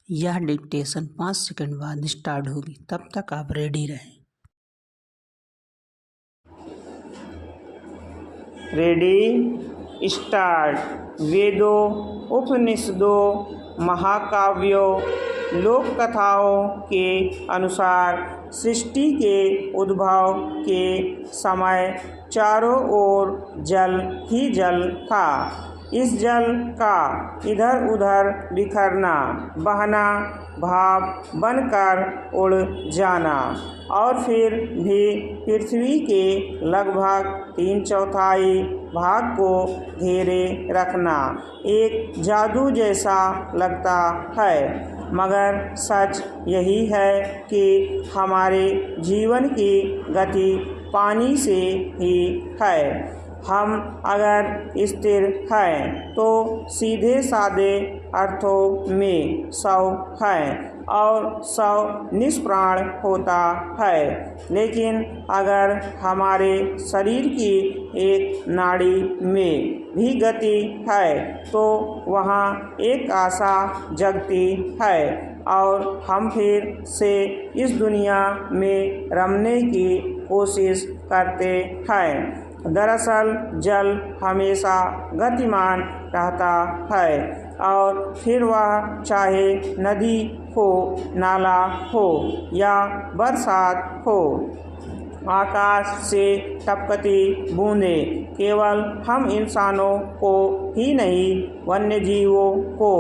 यह dictation 5 second बाद start होगी, तब तक आप रेडी रहें। Ready start. वेदों, उपनिषदों, महाकाव्यों, लोक कथाओं के अनुसार सृष्टि के उद्भव के समय चारों ओर जल ही जल था। इस जल का इधर उधर बिखरना, बहना, भाप बनकर उड़ जाना और फिर भी पृथ्वी के लगभग 3/4 भाग को घेरे रखना एक जादू जैसा लगता है, मगर सच यही है कि हमारे जीवन की गति पानी से ही है। हम अगर स्थिर हैं तो सीधे साधे अर्थों में शव है और शव निष्प्राण होता है, लेकिन अगर हमारे शरीर की एक नाड़ी में भी गति है तो वहाँ एक आशा जगती है और हम फिर से इस दुनिया में रमने की कोशिश करते हैं। दरअसल जल हमेशा गतिमान रहता है और फिर वह चाहे नदी हो, नाला हो या बरसात हो। आकाश से टपकती बूंदें केवल हम इंसानों को ही नहीं, वन्य जीवों को,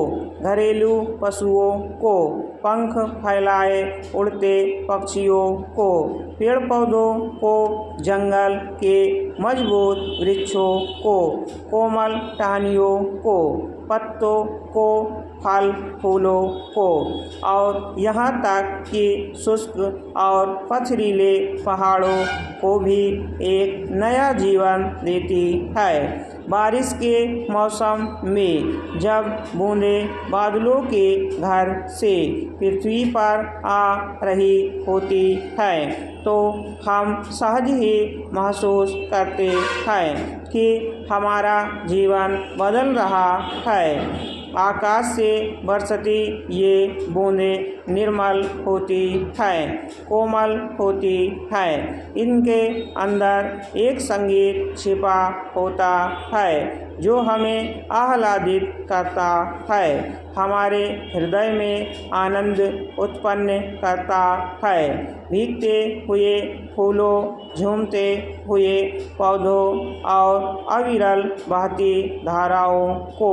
घरेलू पशुओं को, पंख फैलाए उड़ते पक्षियों को, पेड़ पौधों को, जंगल के मजबूत वृक्षों को, कोमल टहनियों को, पत्तों को, फल फूलों को और यहाँ तक कि शुष्क और पथरीले पहाड़ों को भी एक नया जीवन देती है। बारिश के मौसम में जब बूंदें बादलों के घर से पृथ्वी पर आ रही होती हैं तो हम सहज ही महसूस करते हैं कि हमारा जीवन बदल रहा है। आकाश से बरसती ये बूंदें निर्मल होती हैं, कोमल होती हैं। इनके अंदर एक संगीत छिपा होता है जो हमें आह्लादित करता है, हमारे हृदय में आनंद उत्पन्न करता है। भीगते हुए फूलों, झूमते हुए पौधों और अविरल बहती धाराओं को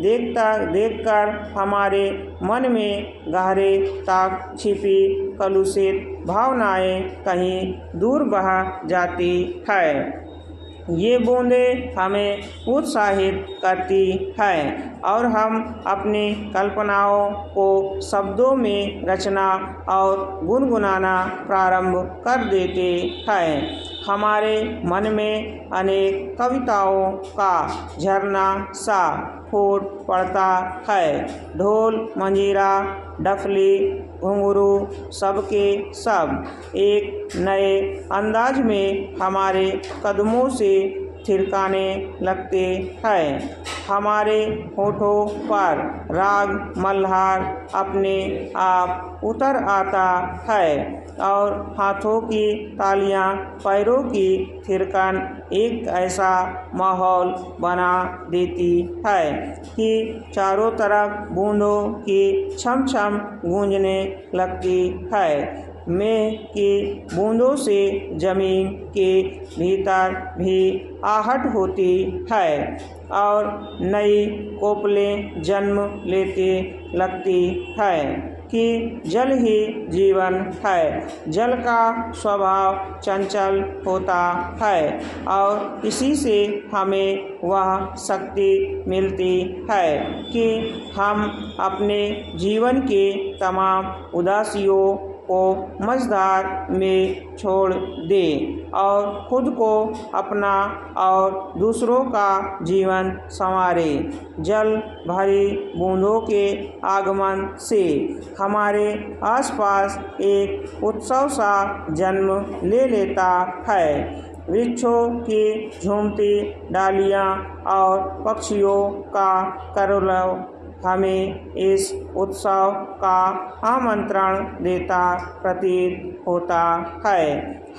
देखकर हमारे मन में गहरे तक छिपी कलुषित भावनाएं कहीं दूर बह जाती है। ये बूंदें हमें उत्साहित करती हैं और हम अपनी कल्पनाओं को शब्दों में रचना और गुनगुनाना प्रारंभ कर देते हैं। हमारे मन में अनेक कविताओं का झरना सा फूट पड़ता है। ढोल, मंजीरा, डफली, घुंघरू सबके सब एक नए अंदाज में हमारे कदमों से थिरकाने लगते हैं। हमारे होठों पर राग मल्हार अपने आप उतर आता है और हाथों की तालियां पैरों की थिरकन एक ऐसा माहौल बना देती है कि चारों तरफ बूंदों की छम छम गूंजने लगती है। मेघ की बूंदों से जमीन के भीतर भी आहट होती है और नई कोपलें जन्म लेते लगती है कि जल ही जीवन है। जल का स्वभाव चंचल होता है और इसी से हमें वह शक्ति मिलती है कि हम अपने जीवन के तमाम उदासियों को मझधार में छोड़ दें और खुद को अपना और दूसरों का जीवन संवारें। जल भरी बूंदों के आगमन से हमारे आसपास एक उत्सव सा जन्म ले लेता है। वृक्षों की झूमती डालियाँ और पक्षियों का कलरव हमें इस उत्सव का आमंत्रण देता प्रतीत होता है।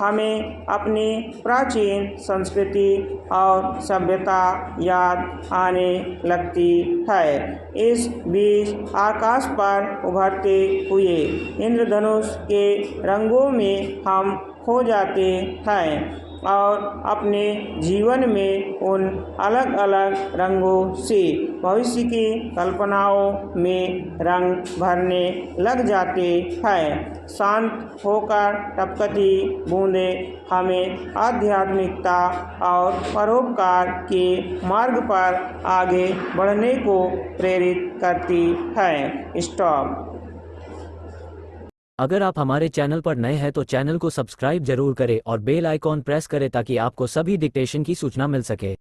हमें अपनी प्राचीन संस्कृति और सभ्यता याद आने लगती है। इस बीच आकाश पर उभरते हुए इंद्रधनुष के रंगों में हम खो जाते हैं और अपने जीवन में उन अलग अलग रंगों से भविष्य की कल्पनाओं में रंग भरने लग जाते हैं। शांत होकर टपकती बूंदें हमें आध्यात्मिकता और परोपकार के मार्ग पर आगे बढ़ने को प्रेरित करती है। स्टॉप। अगर आप हमारे चैनल पर नए हैं तो चैनल को सब्सक्राइब जरूर करें और बेल आइकॉन प्रेस करें ताकि आपको सभी डिक्टेशन की सूचना मिल सके।